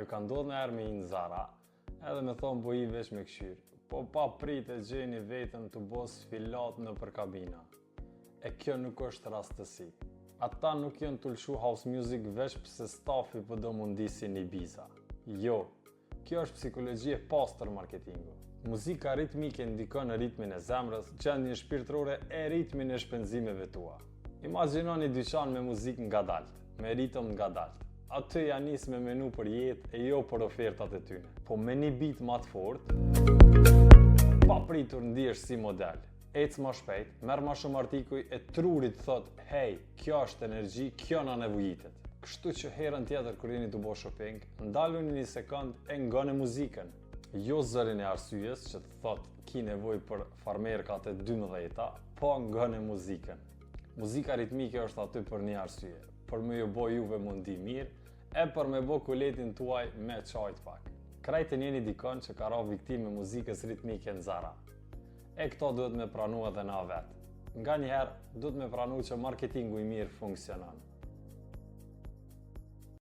ju ka ndodhur në herë me një Zara, edhe me thonë po i veç me këshyr, po pa prit e gjeni vetën të bos filat në për kabina. E kjo nuk është rastësi. Ata nuk janë të lëshu house music veç pëse stafi po do mundisi një biza. Jo, kjo është psikologji e pastër marketingu. Muzika ritmike ndikon në ritmin e zemrës, gjendjen shpirtërore e ritmin e shpenzimeve tua. Imagjinoni dyqan me muzikë ngadalt, me ritëm ngadalt. Aty ja nis me menu për jetë e jo për ofertat e tyne. Po me një beat ma të fort, pa pritur ndihesh si model. Ec ma shpejt, merr ma shumë artikuj e trurit thot, hej, kjo është energji, kjo na nevojitet. Kështu që herën tjetër kur jeni të bo shopping, ndaluni një sekond e ngone muzikën. Jo zërin e arsyes që të thot ki nevoj për farmerkat e 12-ta, po ngone muzikën. Muzika ritmike është aty për një arsye, për me ju bo juve mundi mirë, e për me bo kuletin tuaj me qajt pak. Krejtë njeni dikon që ka ra viktime muzikës ritmike në Zara. E këto duhet me pranu edhe na vetë. Nga njëherë, duhet me pranu që marketingu i mirë funksionon.